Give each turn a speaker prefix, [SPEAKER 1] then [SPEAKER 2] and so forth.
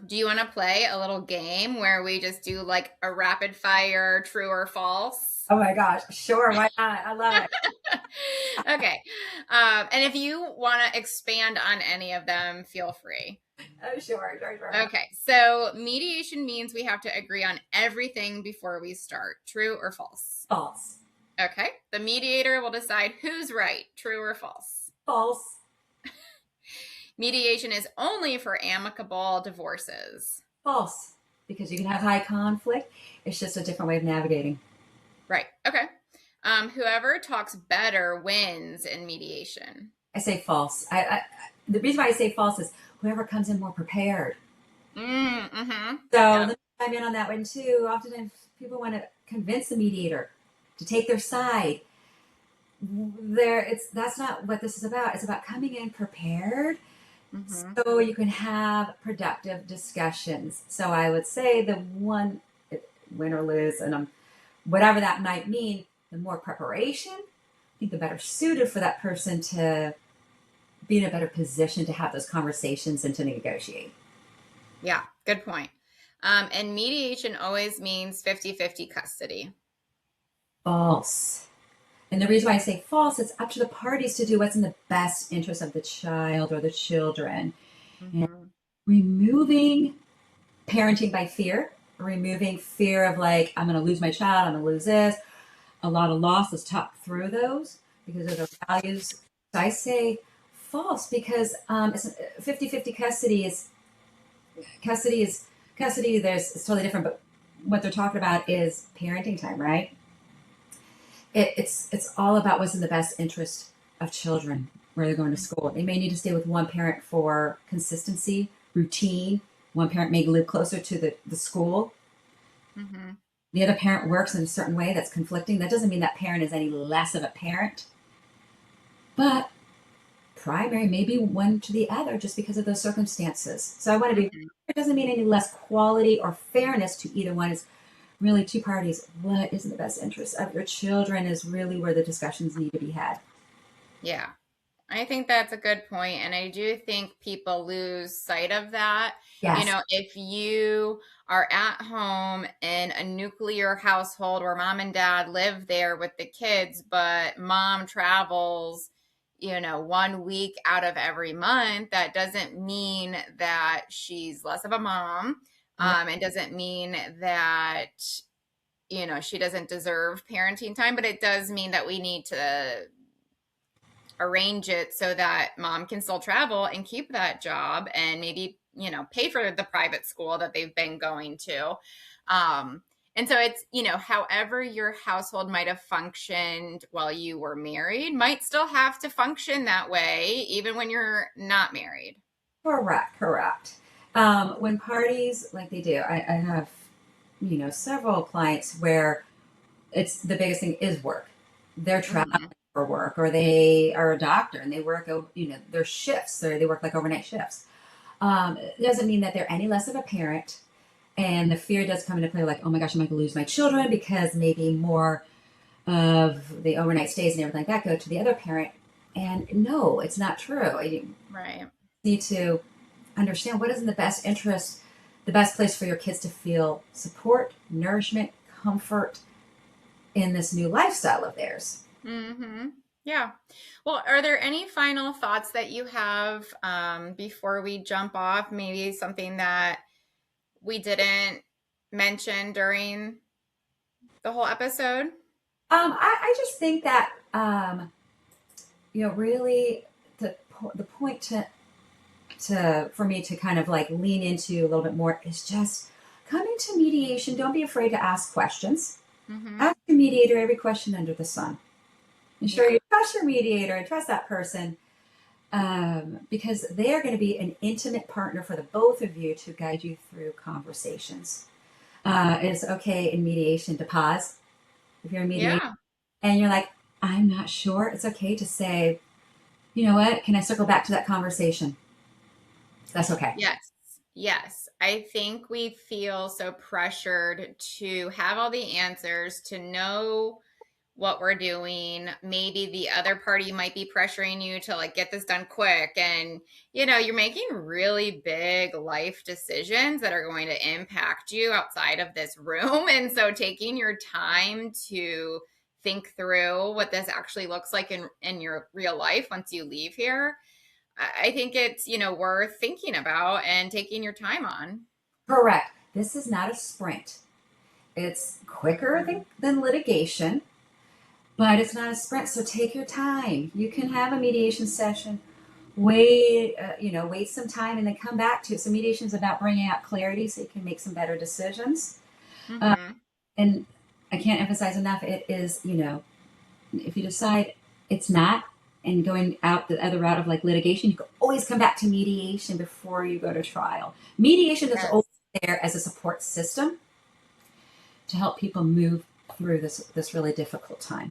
[SPEAKER 1] Do you want to play a little game where we just do like a rapid fire true or false?
[SPEAKER 2] Oh my gosh, sure, why not? I love it.
[SPEAKER 1] Okay. And if you want to expand on any of them, feel free.
[SPEAKER 2] Oh, sure.
[SPEAKER 1] Okay. So mediation means we have to agree on everything before we start. True or false?
[SPEAKER 2] False.
[SPEAKER 1] Okay. The mediator will decide who's right. True or false?
[SPEAKER 2] False.
[SPEAKER 1] Mediation is only for amicable divorces.
[SPEAKER 2] False. Because you can have high conflict. It's just a different way of navigating.
[SPEAKER 1] Right. Okay. Whoever talks better wins in mediation.
[SPEAKER 2] I say false. The reason why I say false is whoever comes in more prepared.
[SPEAKER 1] Mm-hmm.
[SPEAKER 2] So let
[SPEAKER 1] Yep.
[SPEAKER 2] me chime in on that one too. Oftentimes people want to convince the mediator to take their side. That's not what this is about. It's about coming in prepared
[SPEAKER 1] Mm-hmm.
[SPEAKER 2] so you can have productive discussions. So I would say the one win or lose, and whatever that might mean, the more preparation, I think the better suited for that person to be in a better position to have those conversations and to negotiate.
[SPEAKER 1] Yeah, good point. And mediation always means 50-50 custody.
[SPEAKER 2] False. And the reason why I say false, it's up to the parties to do what's in the best interest of the child or the children. And
[SPEAKER 1] Mm-hmm.
[SPEAKER 2] removing parenting by fear, removing fear of like, I'm going to lose my child, I'm going to lose this. A lot of loss. Let's talk through those because of their values. So I say false because it's 50-50 custody is custody. It's totally different, but what they're talking about is parenting time, right? It's all about what's in the best interest of children where they're going to school. They may need to stay with one parent for consistency, routine. One parent may live closer to the school.
[SPEAKER 1] Mm-hmm.
[SPEAKER 2] The other parent works in a certain way that's conflicting. That doesn't mean that parent is any less of a parent, but primary may be one to the other just because of those circumstances. So I want to be,
[SPEAKER 1] Mm-hmm.
[SPEAKER 2] it doesn't mean any less quality or fairness to either one. It's really two parties. What is in the best interest of your children is really where the discussions need to be had.
[SPEAKER 1] Yeah. I think that's a good point, and I do think people lose sight of that. You
[SPEAKER 2] Yes.
[SPEAKER 1] know, if you are at home in a nuclear household where mom and dad live there with the kids, but mom travels, 1 week out of every month, that doesn't mean that she's less of a mom. It doesn't mean that, she doesn't deserve parenting time, but it does mean that we need to arrange it so that mom can still travel and keep that job and maybe, pay for the private school that they've been going to. And so it's, however your household might have functioned while you were married might still have to function that way, even when you're not married.
[SPEAKER 2] Correct. When parties like they do, I have, several clients where it's the biggest thing is work. They're traveling
[SPEAKER 1] Mm-hmm.
[SPEAKER 2] for work, or they are a doctor and they work, their shifts, or they work like overnight shifts. It doesn't mean that they're any less of a parent. And the fear does come into play, like, oh my gosh, am I going to lose my children because maybe more of the overnight stays and everything like that go to the other parent. And no, it's not true. You
[SPEAKER 1] Right.
[SPEAKER 2] need to understand what is in the best interest, the best place for your kids to feel support, nourishment, comfort in this new lifestyle of theirs.
[SPEAKER 1] Mm-hmm. Yeah. Well, are there any final thoughts that you have before we jump off? Maybe something that we didn't mention during the whole episode?
[SPEAKER 2] I just think that really the point to for me to kind of like lean into a little bit more is just come into mediation. Don't be afraid to ask questions.
[SPEAKER 1] Mm-hmm.
[SPEAKER 2] Ask your mediator every question under the sun. Ensure
[SPEAKER 1] Yeah.
[SPEAKER 2] you trust your mediator and trust that person because they are going to be an intimate partner for the both of you to guide you through conversations. It's okay in mediation to pause if you're in mediation
[SPEAKER 1] Yeah.
[SPEAKER 2] and you're like, I'm not sure. It's okay to say, you know what? Can I circle back to that conversation? That's okay.
[SPEAKER 1] Yes. Yes. I think we feel so pressured to have all the answers, to know what we're doing. Maybe the other party might be pressuring you to like get this done quick. And, you're making really big life decisions that are going to impact you outside of this room. And so taking your time to think through what this actually looks like in your real life once you leave here, I think it's, worth thinking about and taking your time on.
[SPEAKER 2] Correct. This is not a sprint. It's quicker than litigation, but it's not a sprint. So take your time. You can have a mediation session, wait some time, and then come back to it. So mediation is about bringing out clarity so you can make some better decisions. Uh,
[SPEAKER 1] Mm-hmm.
[SPEAKER 2] and I can't emphasize enough. It is, if you decide it's not, and going out the other route of like litigation, you can always come back to mediation before you go to trial. Mediation is always
[SPEAKER 1] Yes.
[SPEAKER 2] there as a support system to help people move through this really difficult time.